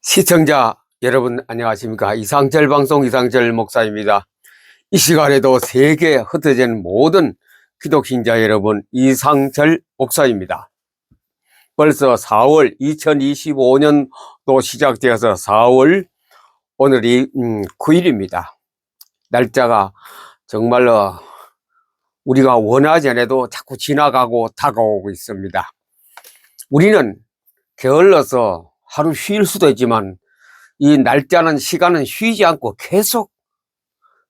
시청자 여러분 안녕하십니까. 이상철 방송 이상철 목사입니다. 이 시간에도 세계에 흩어진 모든 기독신자 여러분, 이상철 목사입니다. 벌써 4월 2025년도 시작되어서 4월 오늘이 9일입니다. 날짜가 정말로 우리가 원하지 않아도 자꾸 지나가고 다가오고 있습니다. 우리는 게을러서 하루 쉴 수도 있지만 이 날짜는, 시간은 쉬지 않고 계속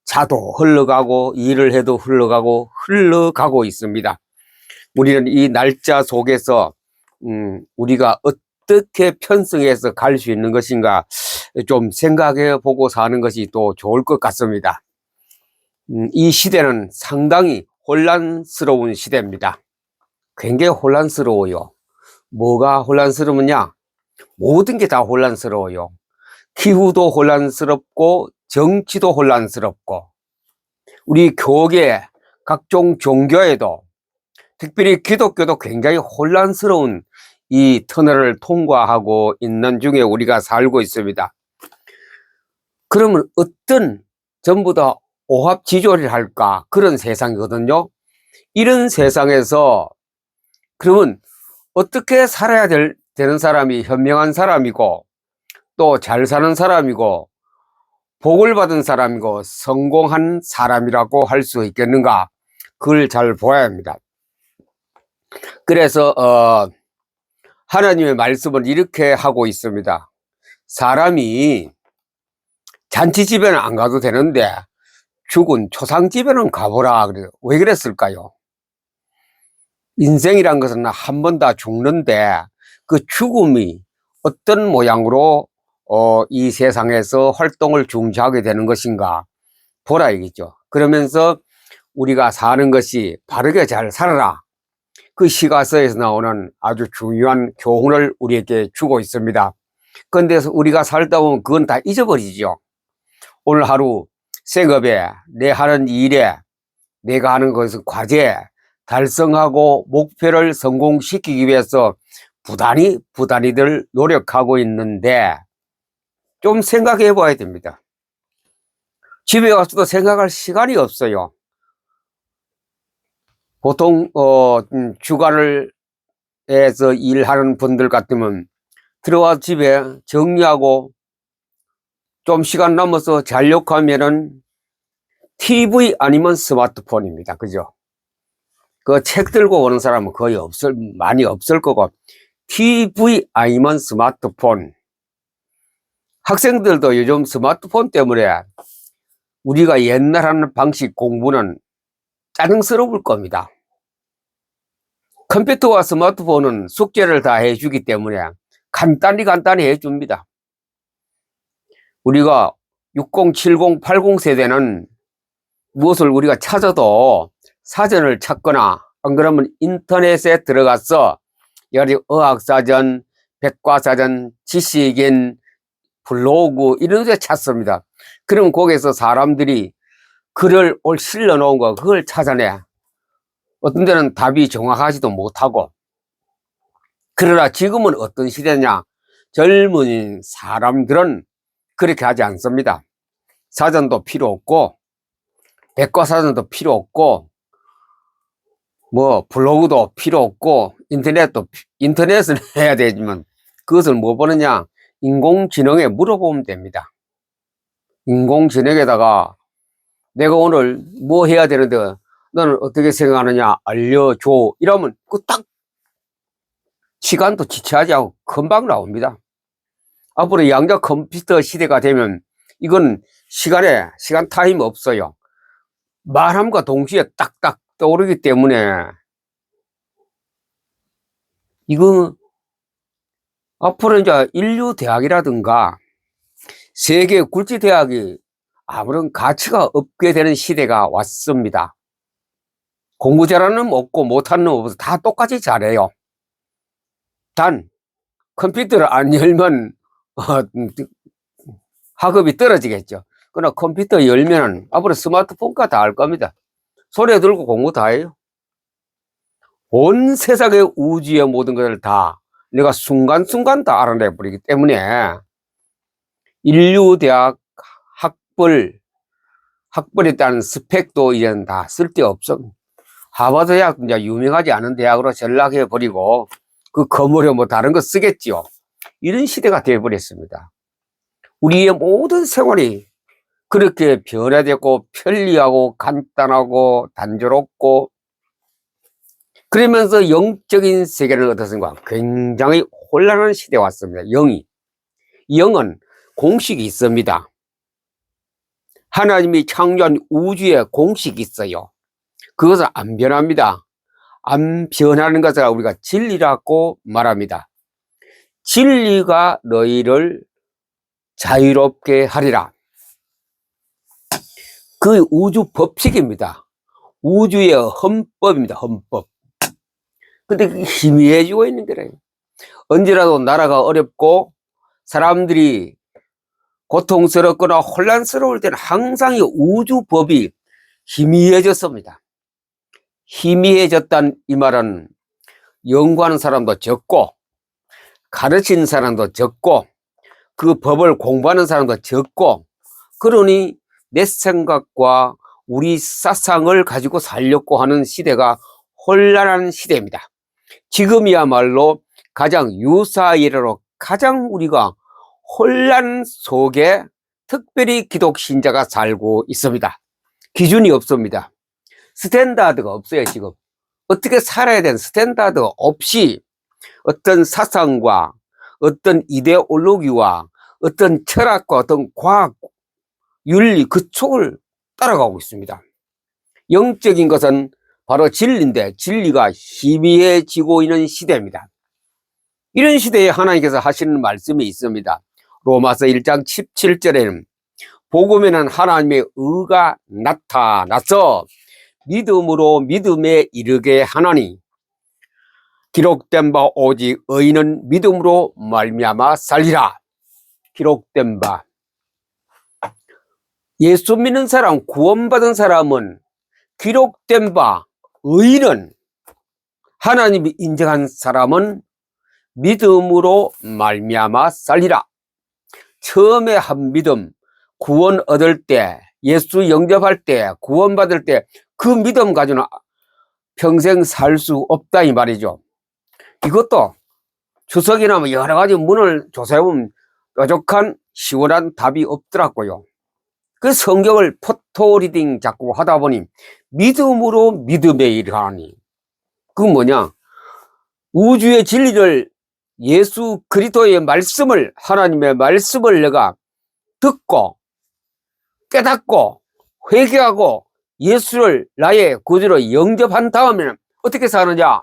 자도 흘러가고 일을 해도 흘러가고 있습니다. 우리는 이 날짜 속에서 우리가 어떻게 편성해서 갈 수 있는 것인가 좀 생각해 보고 사는 것이 또 좋을 것 같습니다. 이 시대는 상당히 혼란스러운 시대입니다. 굉장히 혼란스러워요. 뭐가 혼란스러우냐? 모든 게 다 혼란스러워요. 기후도 혼란스럽고 정치도 혼란스럽고 우리 교계 각종 종교에도, 특별히 기독교도 굉장히 혼란스러운 이 터널을 통과하고 있는 중에 우리가 살고 있습니다. 그러면 어떤 전부 다 오합지졸을 할까? 그런 세상이거든요. 이런 세상에서 그러면 어떻게 살아야 되는 사람이 현명한 사람이고 또 잘 사는 사람이고 복을 받은 사람이고 성공한 사람이라고 할 수 있겠는가? 그걸 잘 보아야 합니다. 그래서 하나님의 말씀은 이렇게 하고 있습니다. 사람이 잔치집에는 안 가도 되는데 죽은 초상집에는 가보라. 그래요. 왜 그랬을까요? 인생이란 것은 한 번 다 죽는데 그 죽음이 어떤 모양으로 이 세상에서 활동을 중지하게 되는 것인가 보라 이겠죠. 그러면서 우리가 사는 것이 바르게 잘 살아라, 그 시가서에서 나오는 아주 중요한 교훈을 우리에게 주고 있습니다. 그런데 우리가 살다 보면 그건 다 잊어버리죠. 오늘 하루 생업에, 내 하는 일에, 내가 하는 것은 과제에 달성하고 목표를 성공시키기 위해서 부단히들 노력하고 있는데 좀 생각해 봐야 됩니다. 집에 가서도 생각할 시간이 없어요. 보통 주간을 해서 일하는 분들 같으면 들어와 집에 정리하고 좀 시간 남아서 자려고 하면은 TV 아니면 스마트폰입니다. 그죠? 그 책 들고 오는 사람은 많이 없을 거고, TV 아니면 스마트폰. 학생들도 요즘 스마트폰 때문에 우리가 옛날 하는 방식 공부는 짜증스러울 겁니다. 컴퓨터와 스마트폰은 숙제를 다 해주기 때문에 간단히 해줍니다. 우리가 60, 70, 80 세대는 무엇을 우리가 찾아도 사전을 찾거나 안 그러면 인터넷에 들어가서 여러 어학사전, 백과사전, 지식인, 블로그 이런 데 찾습니다. 그럼 거기서 사람들이 글을 실려 놓은 거 그걸 찾아내. 어떤 데는 답이 정확하지도 못하고. 그러나 지금은 어떤 시대냐? 젊은 사람들은 그렇게 하지 않습니다. 사전도 필요 없고 백과사전도 필요 없고 뭐 블로그도 필요 없고 인터넷은 해야 되지만 그것을 뭐 보느냐? 인공지능에 물어보면 됩니다. 인공지능에다가 내가 오늘 뭐 해야 되는데 너는 어떻게 생각하느냐 알려줘 이러면 그 딱 시간도 지체하지 않고 금방 나옵니다. 앞으로 양자 컴퓨터 시대가 되면 이건 시간 타임 없어요. 말함과 동시에 딱딱 떠오르기 때문에 이거 앞으로 이제 인류 대학이라든가 세계 굴지 대학이 아무런 가치가 없게 되는 시대가 왔습니다. 공부 잘하는 놈 없고 못하는 놈 없어서 다 똑같이 잘해요. 단 컴퓨터를 안 열면 학업이 떨어지겠죠. 그러나 컴퓨터 열면 앞으로 스마트폰과 다 할 겁니다. 손에 들고 공부 다 해요. 온 세상의 우주의 모든 것을 다 내가 순간순간 다 알아내 버리기 때문에 인류대학 학벌에 따른 스펙도 이제는 다 쓸데없어. 하버드 대학 이제 유명하지 않은 대학으로 전락해 버리고 그 거머려 뭐 다른 거 쓰겠지요. 이런 시대가 되어 버렸습니다. 우리의 모든 생활이 그렇게 변화되고 편리하고 간단하고 단조롭고 그러면서 영적인 세계를 어떻습니까? 굉장히 혼란한 시대에 왔습니다. 영은 공식이 있습니다. 하나님이 창조한 우주에 공식이 있어요. 그것은 안 변합니다. 안 변하는 것을 우리가 진리라고 말합니다. 진리가 너희를 자유롭게 하리라. 그 우주 법칙입니다. 우주의 헌법입니다. 헌법. 근데 그게 희미해지고 있는 거래요. 언제라도 나라가 어렵고 사람들이 고통스럽거나 혼란스러울 때는 항상 이 우주법이 희미해졌습니다. 희미해졌다는 이 말은 연구하는 사람도 적고 가르치는 사람도 적고 그 법을 공부하는 사람도 적고 그러니 내 생각과 우리 사상을 가지고 살려고 하는 시대가 혼란한 시대입니다. 지금이야말로 가장 유사일로 가장 우리가 혼란 속에 특별히 기독 신자가 살고 있습니다. 기준이 없습니다. 스탠다드가 없어요. 지금 어떻게 살아야 되는 스탠다드가 없이 어떤 사상과 어떤 이데올로기와 어떤 철학과 어떤 과학 윤리 그쪽을 따라가고 있습니다. 영적인 것은 바로 진리인데 진리가 희미해지고 있는 시대입니다. 이런 시대에 하나님께서 하시는 말씀이 있습니다. 로마서 1장 17절에는 복음에는 하나님의 의가 나타나서 믿음으로 믿음에 이르게 하나니 기록된 바 오직 의인은 믿음으로 말미암아 살리라. 기록된 바 예수 믿는 사람 구원받은 사람은 기록된 바 의인은 하나님이 인정한 사람은 믿음으로 말미암아 살리라. 처음에 한 믿음 구원 얻을 때 예수 영접할 때 구원받을 때 그 믿음 가지고는 평생 살 수 없다 이 말이죠. 이것도 주석이나 뭐 여러 가지 문을 조사해보면 뾰족한 시원한 답이 없더라고요. 그 성경을 포토리딩 자꾸 하다 보니 믿음으로 믿음에 이르하니 그건 뭐냐? 우주의 진리를 예수 그리스도의 말씀을 하나님의 말씀을 내가 듣고 깨닫고 회개하고 예수를 나의 구주로 영접한 다음에는 어떻게 사느냐?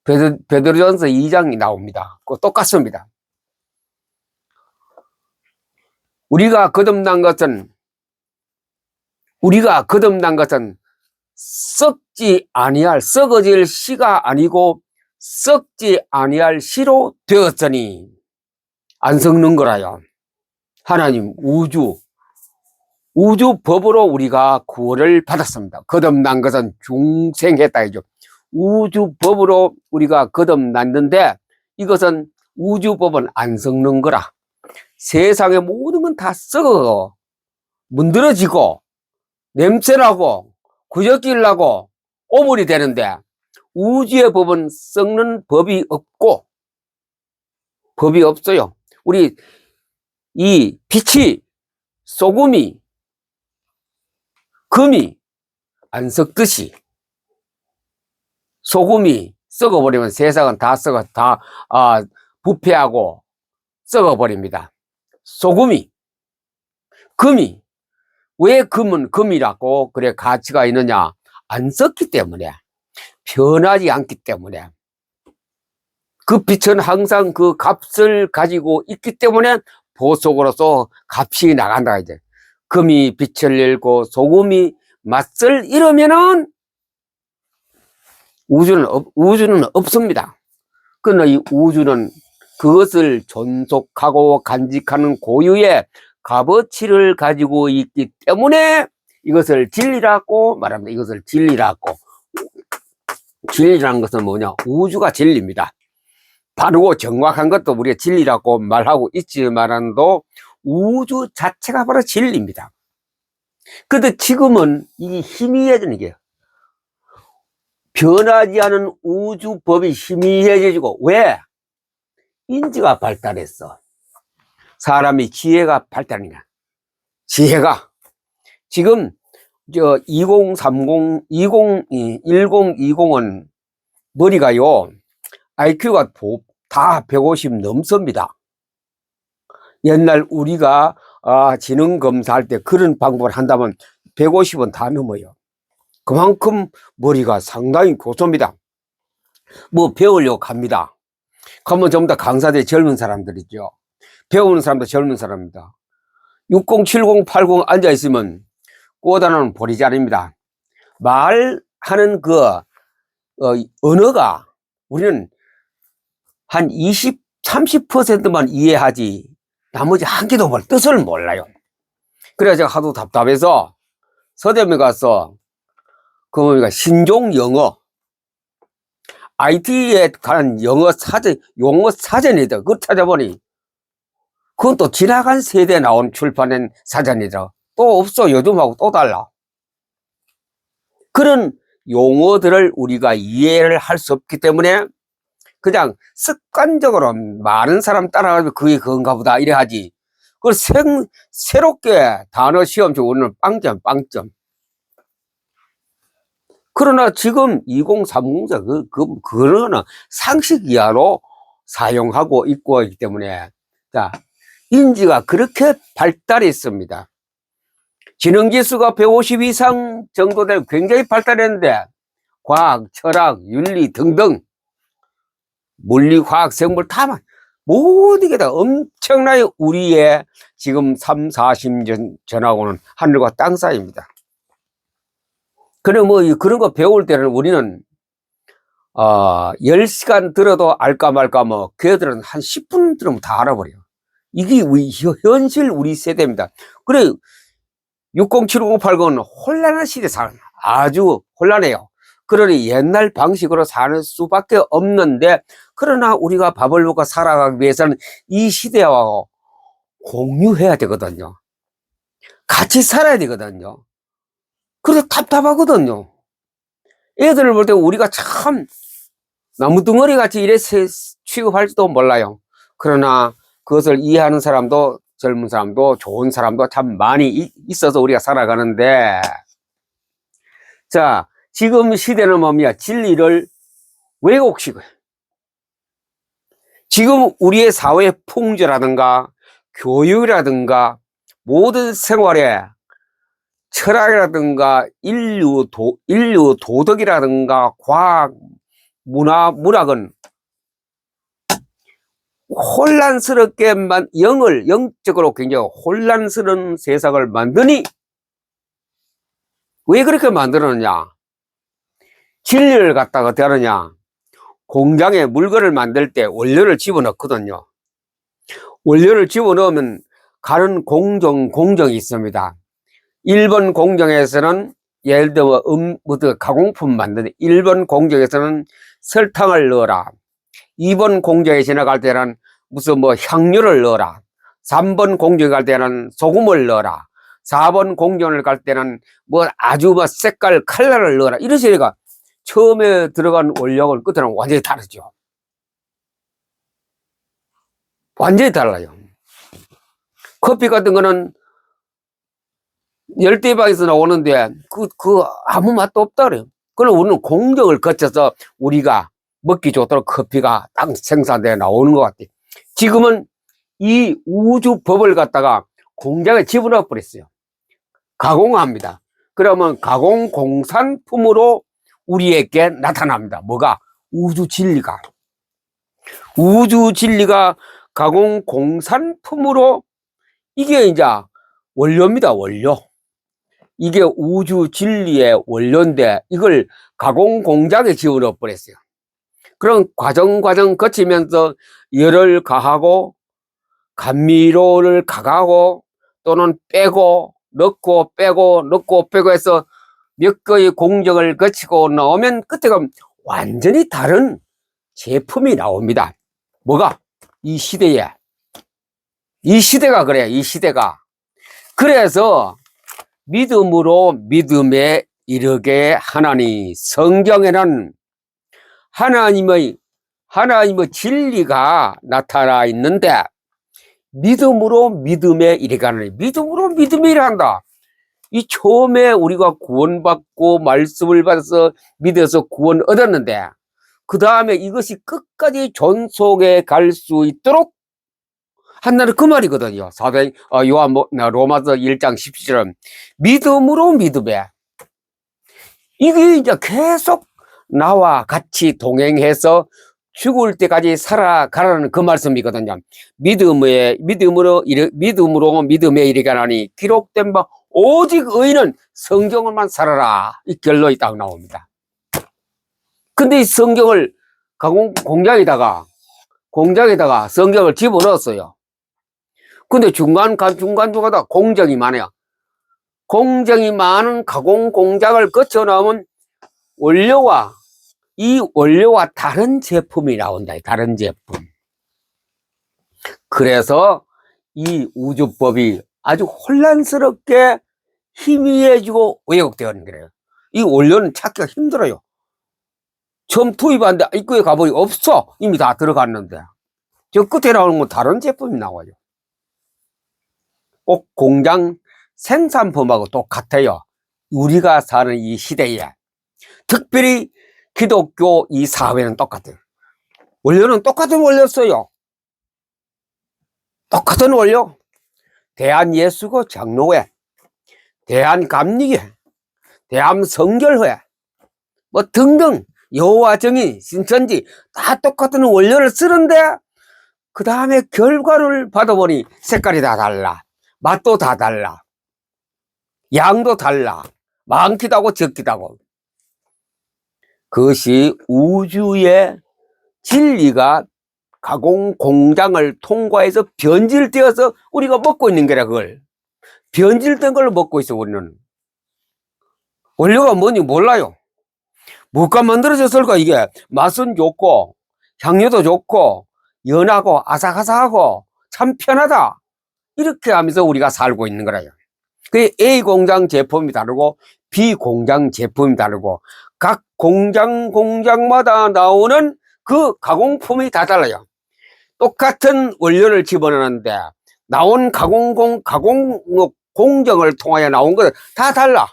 베드로전서 2장이 나옵니다. 그거 똑같습니다. 우리가 거듭난 것은 썩지 아니할 썩어질 씨가 아니고 썩지 아니할 씨로 되었으니 안 썩는 거라요. 하나님 우주 법으로 우리가 구원을 받았습니다. 거듭난 것은 중생했다 이죠. 우주 법으로 우리가 거듭났는데 이것은 우주 법은 안 썩는 거라. 세상의 모든 건 다 썩어 문드러지고 냄새나고 구역질 나고 오물이 되는데 우주의 법은 썩는 법이 없어요. 우리 이 빛이 소금이 금이 안 썩듯이 소금이 썩어버리면 세상은 다 부패하고 썩어버립니다. 소금이 금이 왜 금은 금이라고 그래 가치가 있느냐? 안 썩기 때문에 변하지 않기 때문에 그 빛은 항상 그 값을 가지고 있기 때문에 보석으로서 값이 나간다 이제. 금이 빛을 잃고 소금이 맛을 잃으면은 우주는 없습니다. 그러나 이 우주는 그것을 존속하고 간직하는 고유의 값어치를 가지고 있기 때문에 이것을 진리라고 말합니다. 이것을 진리라고. 진리라는 것은 뭐냐? 우주가 진리입니다. 바르고 정확한 것도 우리가 진리라고 말하고 있지만도 우주 자체가 바로 진리입니다. 근데 지금은 이 희미해지는 게 변하지 않은 우주법이 희미해지고 왜? 인지가 발달했어. 사람이 지혜가 발달하니까. 지혜가 지금 저 2030, 1020은 머리가요 IQ가 다 150 넘습니다. 옛날 우리가 지능 검사할 때 그런 방법을 한다면 150은 다 넘어요. 그만큼 머리가 상당히 고소입니다. 뭐 배우려고 합니다. 그러면 전부 다 강사대 젊은 사람들이죠. 배우는 사람도 젊은 사람입니다. 60, 70, 80 앉아있으면 꼬다는 보리자리입니다. 말하는 언어가 우리는 한 20, 30%만 이해하지 나머지 한 개도 뜻을 몰라요. 그래서 제가 하도 답답해서 서점에 가서 그 신종 영어 IT에 관한 영어 사전, 용어 사전이다. 그거 찾아보니 그건 또 지나간 세대에 나온 출판된 사전이다. 또 없어. 요즘하고 또 달라. 그런 용어들을 우리가 이해를 할 수 없기 때문에 그냥 습관적으로 많은 사람 따라가면 그게 그건가 보다 이래 하지. 그걸 새롭게 단어 시험 중 오늘 빵점. 그러나 지금 2030자 그거는 상식 이하로 사용하고 있고 있기 때문에 자 인지가 그렇게 발달했습니다. 지능지수가 150 이상 정도 되면 굉장히 발달했는데 과학, 철학, 윤리 등등 물리, 화학, 생물 다 모든 게 다 엄청나게 우리의 지금 3, 40년 전하고는 하늘과 땅 사이입니다. 그래 그런 거 배울 때는 우리는 10시간 들어도 알까 말까 걔들은 한 10분 들으면 다 알아버려. 이게 현실 우리 세대입니다. 그래 60, 70, 80은 혼란한 시대 아주 혼란해요. 그러니 옛날 방식으로 사는 수밖에 없는데 그러나 우리가 밥을 먹고 살아가기 위해서는 이 시대와 공유해야 되거든요. 같이 살아야 되거든요. 그래서 답답하거든요. 애들을 볼 때 우리가 참 나무덩어리 같이 이래 취급할지도 몰라요. 그러나 그것을 이해하는 사람도 젊은 사람도 좋은 사람도 참 많이 있어서 우리가 살아가는데 자 지금 시대는 뭡니까? 진리를 왜곡시켜요. 지금 우리의 사회 풍조라든가 교육이라든가 모든 생활에 철학이라든가 인류 도덕이라든가 과학, 문학은 혼란스럽게만 영적으로 굉장히 혼란스러운 세상을 만드니 왜 그렇게 만들었느냐? 진리를 갖다가 대하느냐? 공장에 물건을 만들 때 원료를 집어넣거든요. 원료를 집어넣으면 가는 공정이 있습니다. 1번 공정에서는 예를 들어 가공품 만드는 1번 공정에서는 설탕을 넣어라. 2번 공정에 지나갈 때는 무슨 향료를 넣어라. 3번 공정에 갈 때는 소금을 넣어라. 4번 공정을 갈 때는 아주 색깔 컬러를 넣어라. 이러시니까 처음에 들어간 원료는 끝에는 완전히 다르죠. 완전히 달라요. 커피 같은 거는 열대방에서 나오는데 아무 맛도 없다 그래요. 그럼 우리는 공정을 거쳐서 우리가 먹기 좋도록 커피가 딱 생산돼 나오는 것 같아요. 지금은 이 우주법을 갖다가 공장에 집어넣어 버렸어요. 가공합니다. 그러면 가공공산품으로 우리에게 나타납니다. 뭐가? 우주 진리가 가공공산품으로 이게 이제 원료입니다. 원료. 이게 우주 진리의 원료인데 이걸 가공공장에 집어넣어 버렸어요. 그럼 과정 거치면서 열을 가하고 감미료를 가하고 또는 빼고 넣고 빼고 해서 몇 개의 공정을 거치고 나오면 끝에 가면 완전히 다른 제품이 나옵니다. 뭐가? 이 시대에. 이 시대가 그래, 이 시대가. 그래서 믿음으로 믿음에 이르게 하나니 성경에는 하나님의 진리가 나타나 있는데 믿음으로 믿음에 이르게 하나니 믿음으로 믿음에 이르한다. 이 처음에 우리가 구원받고 말씀을 받아서 믿어서 구원 얻었는데 그 다음에 이것이 끝까지 존속해 갈 수 있도록 한나는 그 말이거든요. 로마서 1장 17절 믿음으로 믿음에 이게 이제 계속 나와 같이 동행해서 죽을 때까지 살아가라는 그 말씀이거든요. 믿음으로 믿음에 이르게 하나니 기록된 바 오직 의인은 성경을만 살아라. 이 결론이 딱 나옵니다. 근데 이 성경을 공장에다가 성경을 집어넣었어요. 근데 중간중간마다 공정이 많아요. 공정이 많은 가공 공장을 거쳐 나오면 이 원료와 다른 제품이 나온다. 다른 제품. 그래서 이 우주법이 아주 혼란스럽게 희미해지고 왜곡되는 거예요. 이 원료는 찾기가 힘들어요. 처음 투입하는데 입구에 가보니 없어. 이미 다 들어갔는데. 저 끝에 나오는 건 다른 제품이 나와요. 꼭 공장 생산품하고 똑같아요. 우리가 사는 이 시대에. 특별히 기독교 이 사회는 똑같아요. 원료는 똑같은 원료였어요. 똑같은 원료. 대한예수고 장로회, 대한감리회, 대한성결회, 뭐 등등 여호와 증인, 신천지 다 똑같은 원료를 쓰는데 그 다음에 결과를 받아보니 색깔이 다 달라. 맛도 다 달라. 양도 달라. 많기도 하고 적기도 하고. 그것이 우주의 진리가 가공 공장을 통과해서 변질되어서 우리가 먹고 있는 거라. 그걸 변질된 걸 먹고 있어. 우리는 원료가 뭔지 몰라요. 뭐가 만들어졌을까? 이게 맛은 좋고 향료도 좋고 연하고 아삭아삭하고 참 편하다 이렇게 하면서 우리가 살고 있는 거라요. 그 A 공장 제품이 다르고 B 공장 제품이 다르고 각 공장마다 나오는 그 가공품이 다 달라요. 똑같은 원료를 집어넣는데 나온 가공 공정을 통하여 나온 것은 다 달라.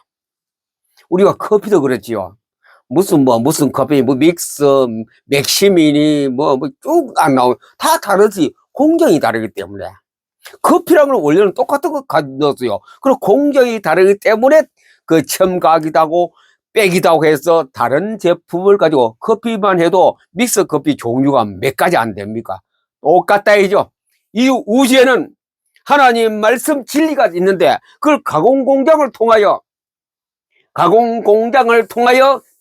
우리가 커피도 그랬지요. 무슨 커피, 믹스, 맥시미니, 쭉 안 나오고 다 다르지. 공정이 다르기 때문에. 커피랑은 원료는 똑같은 거 넣었어요. 그리고 공정이 다르기 때문에 그 첨가하기도 하고 빼기도 하고 해서 다른 제품을 가지고 커피만 해도 믹스 커피 종류가 몇 가지 안 됩니까? 똑같다 이죠. 이 우주에는 하나님 말씀 진리가 있는데 그걸 가공 공장을 통하여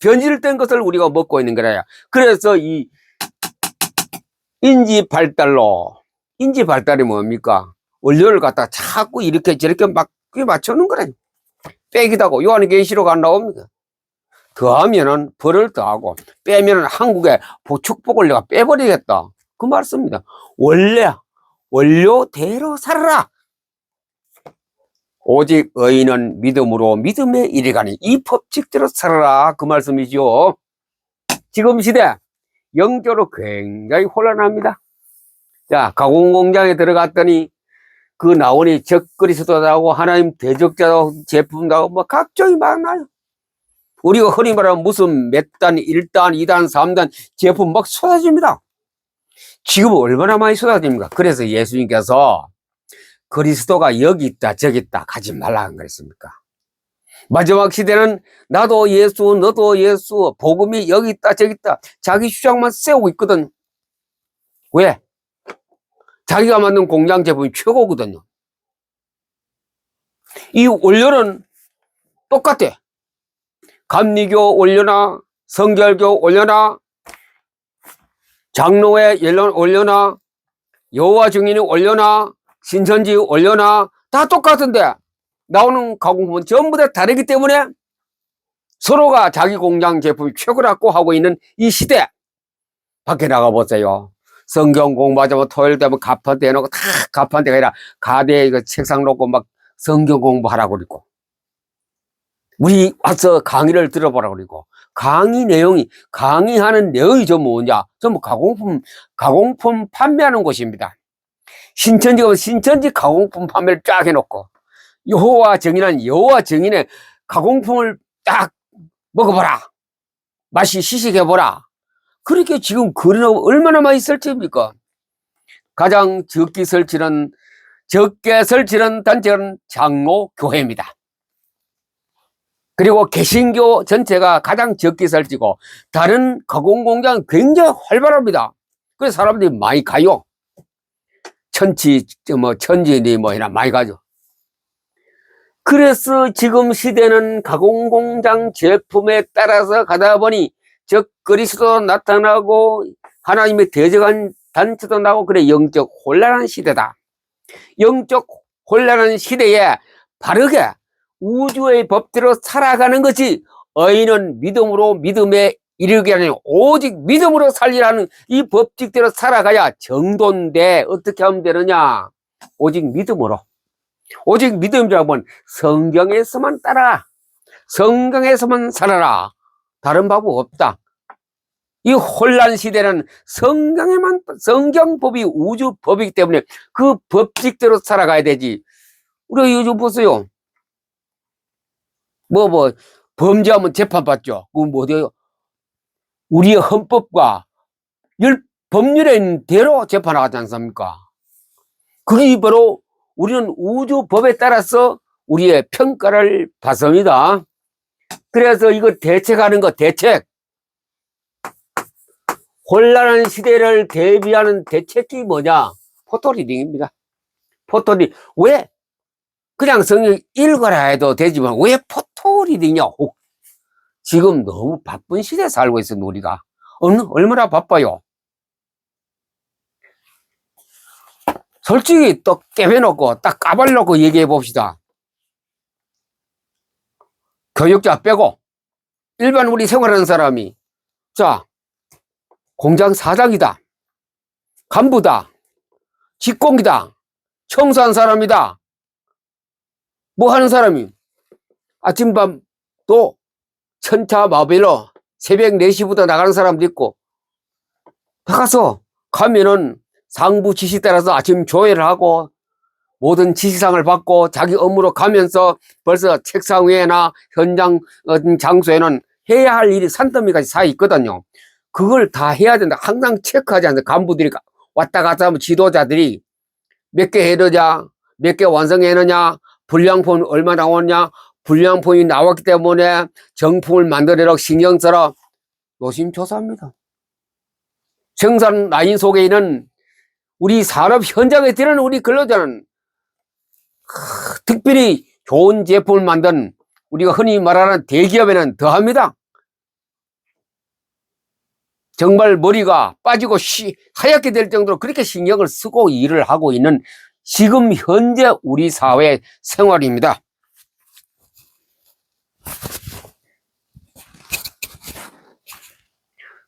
변질된 것을 우리가 먹고 있는 거라요. 그래서 이 인지 발달이 뭡니까? 원료를 갖다 자꾸 이렇게 저렇게 막 맞추는 거라요. 빼기도 하고 요한계시록 안 나옵니까? 더하면은 벌을 더하고 빼면은 한국의 축복을 내가 빼버리겠다. 그 말씀입니다. 원료대로 살아라. 오직 의인은 믿음으로 믿음에 이르가니 이 법칙대로 살아라. 그 말씀이죠. 지금 시대 영적으로 굉장히 혼란합니다. 자, 가공공장에 들어갔더니 그 나오니 적그리스도라고 하나님 대적자 제품도 뭐 각종이 많아요. 우리가 흔히 말하면 무슨 몇 단, 1단, 2단, 3단 제품 막 쏟아집니다. 지금 얼마나 많이 쏟아집니까? 그래서 예수님께서 그리스도가 여기 있다 저기 있다 가지 말라고 그랬습니까? 마지막 시대는 나도 예수 너도 예수 복음이 여기 있다 저기 있다 자기 주장만 세우고 있거든. 왜? 자기가 만든 공장 제품이 최고거든요. 이 원료는 똑같아. 감리교 원료나 성결교 원료나 장로회 원료나 여호와 증인의 원료나 신천지 원료나 다 똑같은데 나오는 가공품은 전부 다 다르기 때문에 서로가 자기 공장 제품이 최고라고 하고 있는 이 시대 밖에 나가보세요. 성경 공부하자면 토요일 되면 가판대 해놓고 다 가판대가 아니라 가대에 이거 책상 놓고 막 성경 공부하라고 그러고 우리 와서 강의를 들어보라고 그러고 강의하는 내용이 전부 뭐냐? 전부 가공품 판매하는 곳입니다. 신천지 가공품 판매를 쫙 해놓고 여호와 정인의 가공품을 딱 먹어보라. 맛이 시식해보라. 그렇게 지금 거리는 얼마나 많이 설치입니까? 가장 적게 설치는 단체는 장로교회입니다. 그리고 개신교 전체가 가장 적게 설치고 다른 가공공장은 굉장히 활발합니다. 그래서 사람들이 많이 가요. 천지니 이나 많이 가죠. 그래서 지금 시대는 가공공장 제품에 따라서 가다 보니 적그리스도 나타나고 하나님의 대적한 단체도 나고 그래 영적 혼란한 시대다. 영적 혼란한 시대에 바르게 우주의 법대로 살아가는 것이 의인은 믿음에 이르게 하는 오직 믿음으로 살리라는 이 법칙대로 살아가야 정도인데 어떻게 하면 되느냐? 오직 믿음으로. 오직 믿음이라고 하면 성경에서만 따라 성경에서만 살아라. 다른 방법 없다. 이 혼란 시대는 성경법이 우주법이기 때문에 그 법칙대로 살아가야 되지. 우리가 요즘 보세요. 범죄하면 재판받죠. 그건 뭐예요? 우리의 헌법과 법률에 있는 대로 재판하지 않습니까? 그게 바로 우리는 우주법에 따라서 우리의 평가를 받습니다. 그래서 이거 대책하는 거, 대책. 혼란한 시대를 대비하는 대책이 뭐냐? 포토리딩입니다. 포토리딩. 왜? 그냥 성경 읽어라 해도 되지만 왜 포토리딩이냐? 지금 너무 바쁜 시대에 살고 있어, 우리가. 얼마나 바빠요? 솔직히 또 깨매놓고 딱 까발놓고 얘기해 봅시다. 교육자 빼고 일반 우리 생활하는 사람이 자 공장 사장이다, 간부다, 직공이다, 청소한 사람이다, 뭐 하는 사람이 아침밤 또 천차만별로 새벽 4시부터 나가는 사람도 있고 나가서 가면은 상부 지시 따라서 아침 조회를 하고 모든 지시사항을 받고 자기 업무로 가면서 벌써 책상 위에나 현장 장소에는 해야 할 일이 산더미까지 쌓여 있거든요. 그걸 다 해야 된다. 항상 체크하지 않는다. 간부들이 왔다 갔다 하면 지도자들이 몇 개 해느냐, 몇 개 완성해느냐, 불량품 얼마 나왔냐, 불량품이 나왔기 때문에 정품을 만들어라 신경 써라. 노심초사합니다. 생산 라인 속에 있는 우리 산업 현장에 들어는 우리 근로자는 특별히 좋은 제품을 만든 우리가 흔히 말하는 대기업에는 더합니다. 정말 머리가 빠지고 하얗게 될 정도로 그렇게 신경을 쓰고 일을 하고 있는 지금 현재 우리 사회 생활입니다.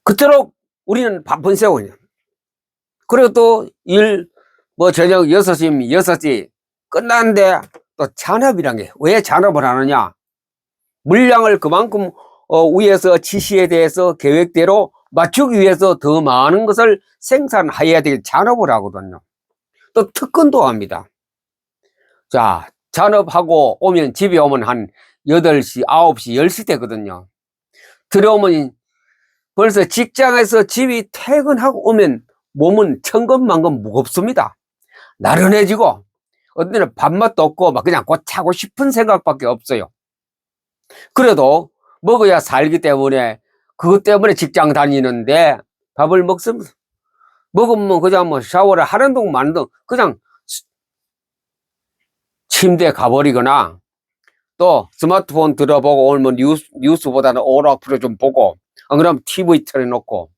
그토록 우리는 바쁜 세월이야. 그리고 또 저녁 6시면 6시 끝났는데 또 잔업이란 게 왜 잔업을 하느냐? 물량을 그만큼 위에서 지시에 대해서 계획대로 맞추기 위해서 더 많은 것을 생산해야 되게 잔업을 하거든요. 또 특근도 합니다. 자, 잔업하고 오면 집에 오면 한 8시, 9시, 10시 되거든요. 들어오면 벌써 직장에서 집이 퇴근하고 오면 몸은 천근만근 무겁습니다. 나른해지고 어떤 때는 밥맛도 없고 막 그냥 곧 자고 싶은 생각밖에 없어요. 그래도 먹어야 살기 때문에 그것 때문에 직장 다니는데 밥을 먹습니다. 먹으면 그냥 샤워를 하는 동 마는 동 그냥 침대에 가버리거나 또 스마트폰 들어보고 오늘 뉴스보다는 오락프로 좀 보고 안 그러면 TV 틀어놓고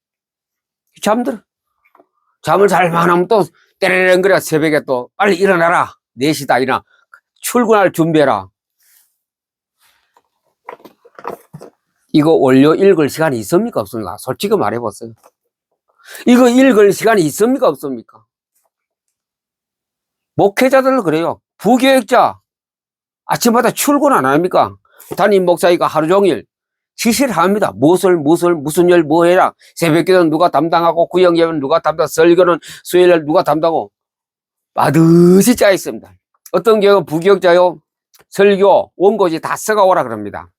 잠들어. 잠을 잘만 하면 또 때레랭 그래 새벽에 또 빨리 일어나라. 4시다 일어나. 출근할 준비해라. 이거 원료 읽을 시간이 있습니까? 없습니까? 솔직히 말해보세요. 이거 읽을 시간이 있습니까? 없습니까? 목회자들은 그래요. 부교육자 아침마다 출근 안 합니까? 담임 목사이가 하루 종일 지시를 합니다. 무슨 일 뭐 해라. 새벽기도는 누가 담당하고, 구역예배는 누가 담당, 설교는 수요일날 누가 담당하고, 빠듯이 짜 있습니다. 어떤 경우 부교육자요, 설교, 원고지 다 써가 오라 그럽니다.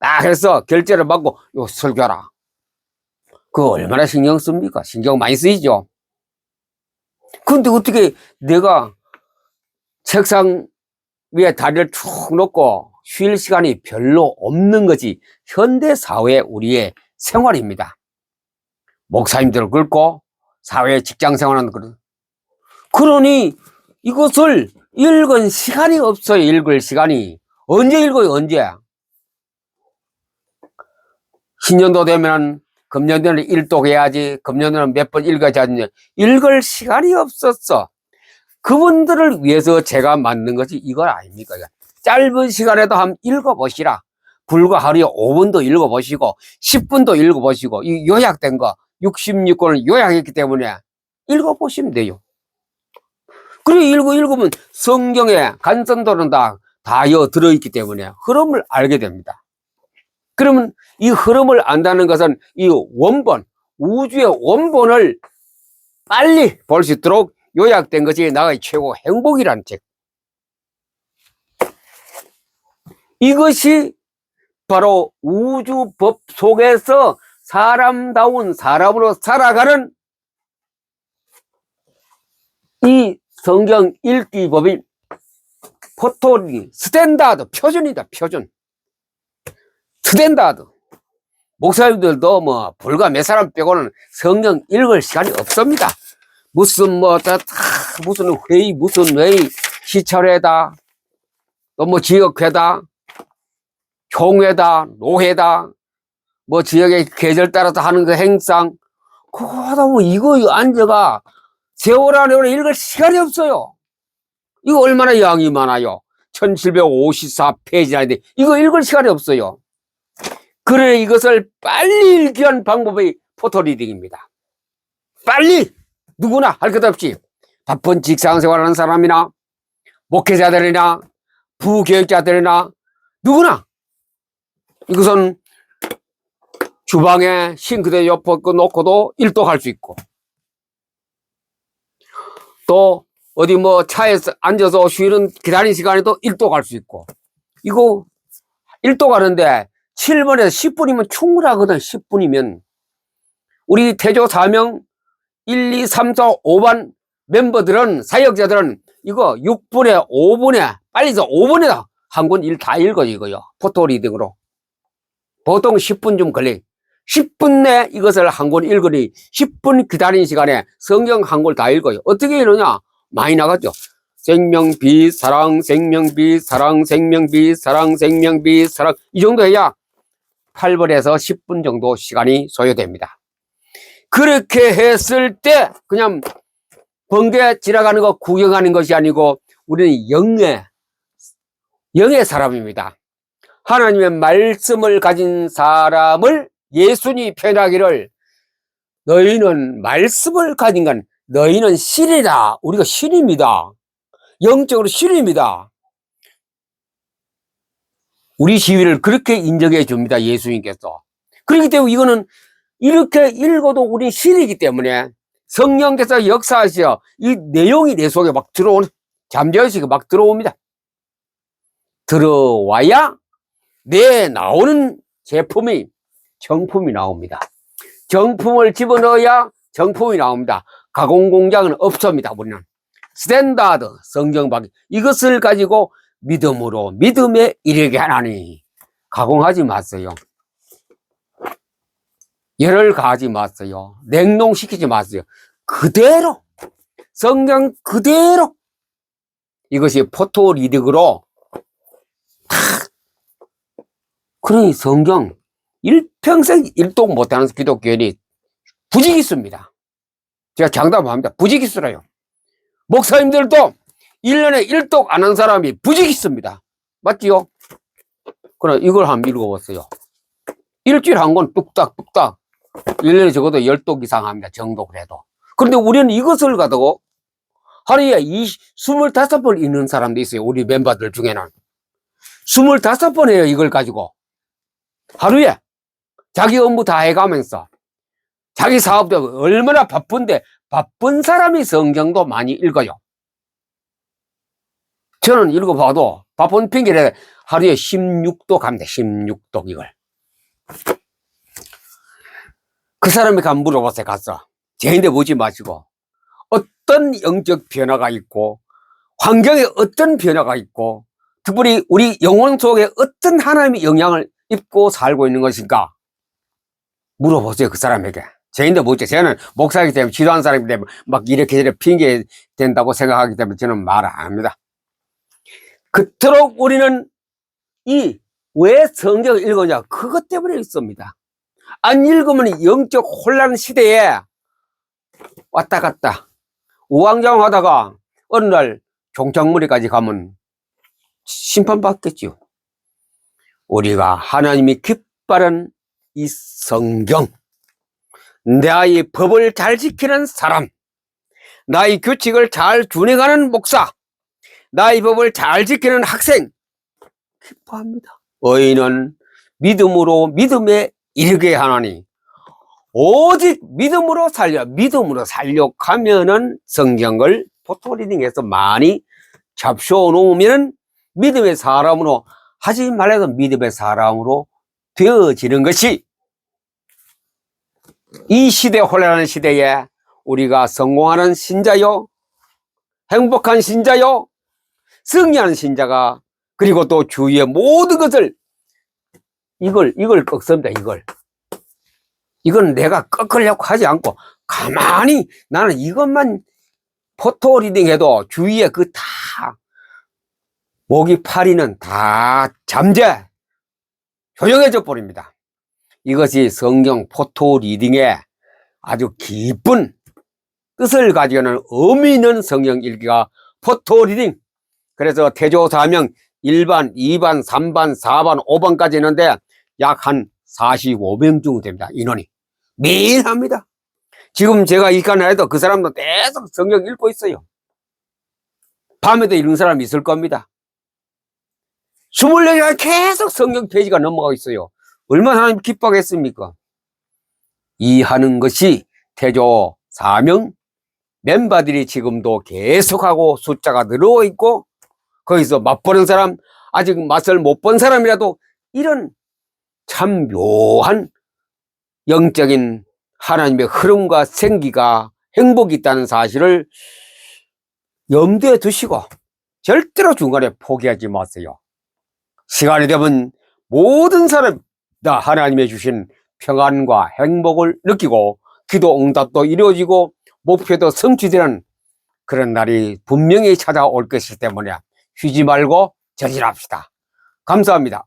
딱 해서 결제를 받고, 요 설교하라. 그거 얼마나 신경 씁니까? 신경 많이 쓰이죠? 근데 어떻게 내가 책상 위에 다리를 쭉 놓고 쉴 시간이 별로 없는 것이 현대사회 우리의 생활입니다. 목사님들을 그렇고 사회 직장 생활하는 그런. 그러니 이것을 읽은 시간이 없어요. 읽을 시간이. 언제 읽어요? 언제? 신년도 되면 금년도는 일독해야지. 금년도는 몇 번 읽어야지. 읽을 시간이 없었어. 그분들을 위해서 제가 만든 것이 이건 아닙니까? 짧은 시간에도 한번 읽어보시라. 불과 하루에 5분도 읽어보시고 10분도 읽어보시고 이 요약된 거 66권을 요약했기 때문에 읽어보시면 돼요. 그리고 읽으면 성경에 간선도는 다 들어있기 때문에 흐름을 알게 됩니다. 그러면 이 흐름을 안다는 것은 이 원본, 우주의 원본을 빨리 볼 수 있도록 요약된 것이 나의 최고 행복이라는 책. 이것이 바로 우주법 속에서 사람다운 사람으로 살아가는 이 성경 읽기 법이 포토리 스탠다드 표준이다. 표준. 스탠다드. 목사님들도 뭐 불과 몇 사람 빼고는 성경 읽을 시간이 없습니다. 무슨 회의, 시찰회다, 또 뭐 지역회다, 총회다, 노회다, 뭐 지역의 계절 따라서 하는 그 행상, 그거 하다 보면 이거 앉아가 세월 안에 읽을 시간이 없어요. 이거 얼마나 양이 많아요. 1754페이지나 되는데 이거 읽을 시간이 없어요. 그래 이것을 빨리 읽기 위한 방법이 포토리딩입니다. 빨리 누구나 할 것 없이 바쁜 직장생활하는 사람이나 목회자들이나 부교육자들이나 누구나 이것은 주방에 싱크대 옆에 놓고도 일독할 수 있고 또 어디 뭐 차에서 앉아서 쉬는 기다리는 시간에도 일독할 수 있고 이거 일독하는데 7분에서 10분이면 충분하거든. 10분이면 우리 태조 사명 1, 2, 3, 4, 5반 멤버들은 사역자들은 이거 6분에 5분에 빨리서 5분에 한 권 일 다 읽어 이거요. 포토리딩으로 보통 10분 좀 걸려. 10분 내 이것을 한 권 읽으니 10분 기다리는 시간에 성경 한 권 다 읽어요. 어떻게 이러냐? 많이 나갔죠. 생명비 사랑 생명비 사랑 생명비 사랑 생명비 사랑 이 정도 해야 8분에서 10분 정도 시간이 소요됩니다. 그렇게 했을 때 그냥 번개 지나가는 거 구경하는 것이 아니고 우리는 영의 사람입니다. 하나님의 말씀을 가진 사람을 예수님이 표현하기를 너희는 말씀을 가진 건 너희는 신이다. 우리가 신입니다. 영적으로 신입니다. 우리 지위를 그렇게 인정해 줍니다. 예수님께서. 그렇기 때문에 이거는 이렇게 읽어도 우리 신이기 때문에 성령께서 역사하셔 이 내용이 내 속에 막 들어오는 잠재의식이 막 들어옵니다. 들어와야 내 나오는 제품이 정품이 나옵니다. 정품을 집어넣어야 정품이 나옵니다. 가공 공장은 없습니다. 우리는 스탠다드 성경밖에 이것을 가지고 믿음으로 믿음에 이르게 하나니 가공하지 마세요. 열을 가하지 마세요. 냉동시키지 마세요. 그대로 성경 그대로 이것이 포토리딩으로 그러니 성경 일평생 일독 못하는 기독교인이 부직이 있습니다. 제가 장담합니다. 부직이 있어요. 목사님들도 1년에 일독 안 한 사람이 부직이 있습니다. 맞지요? 그럼 이걸 한번 읽어보세요. 일주일에 한 권 뚝딱 1년에 적어도 10독 이상 합니다. 정독을 해도. 그런데 우리는 이것을 가지고 하루에 25번 읽는 사람도 있어요. 우리 멤버들 중에는. 25번 해요. 이걸 가지고. 하루에. 자기 업무 다 해가면서. 자기 사업도 얼마나 바쁜데 바쁜 사람이 성경도 많이 읽어요. 저는 읽어봐도 바쁜 핑계래 하루에 16독 합니다. 16독 이걸. 그 사람에게 한번 물어보세요. 가서. 제인데 보지 마시고 어떤 영적 변화가 있고 환경에 어떤 변화가 있고 특별히 우리 영혼 속에 어떤 하나님의 영향을 입고 살고 있는 것인가 물어보세요. 그 사람에게. 제인데 뭐죠? 저는 목사이기 때문에 지도하는 사람이기 때문에 막 이렇게 저렇게 핑계 된다고 생각하기 때문에 저는 말 안 합니다. 그토록 우리는 왜 성경을 읽었냐? 그것 때문에 읽습니다. 안 읽으면 영적 혼란 시대에 왔다 갔다 우왕좌왕 하다가 어느 날 종착물에까지 가면 심판받겠죠. 우리가 하나님이 기뻐하는 이 성경, 나의 법을 잘 지키는 사람, 나의 규칙을 잘 준행하는 목사, 나의 법을 잘 지키는 학생 기뻐합니다. 의인은 믿음으로 믿음에 이르게 하나니 오직 믿음으로 살려 가면은 성경을 포토리딩해서 많이 잡숴 놓으면 믿음의 사람으로 하지 말라도 믿음의 사람으로 되어지는 것이 이 시대 혼란하는 시대에 우리가 성공하는 신자요, 행복한 신자요, 승리하는 신자가 그리고 또 주위의 모든 것을 이걸 꺾습니다. 이건 내가 꺾으려고 하지 않고 가만히 나는 이것만 포토 리딩 해도 주위에 그 다 목이 파리는 다 잠재 조용해져 버립니다. 이것이 성경 포토 리딩의 아주 깊은 뜻을 가지고 있는 의미 있는 성경 읽기가 포토 리딩. 그래서 태조 사명 1반, 2반, 3반, 4반, 5반까지 있는데 약 한 45명 정도 됩니다. 인원이. 매일 합니다. 지금 제가 읽거나 해도 그 사람도 계속 성경 읽고 있어요. 밤에도 읽는 사람이 있을 겁니다. 24시간 계속 성경 페이지가 넘어가고 있어요. 얼마나 하나님 기뻐하겠습니까? 이 하는 것이 태조 사명 멤버들이 지금도 계속하고 숫자가 늘어오고 있고 거기서 맛보는 사람, 아직 맛을 못 본 사람이라도 이런 참 묘한 영적인 하나님의 흐름과 생기가 행복이 있다는 사실을 염두에 두시고 절대로 중간에 포기하지 마세요. 시간이 되면 모든 사람 다 하나님의 주신 평안과 행복을 느끼고 기도 응답도 이루어지고 목표도 성취되는 그런 날이 분명히 찾아올 것이기 때문에 쉬지 말고 전진합시다. 감사합니다.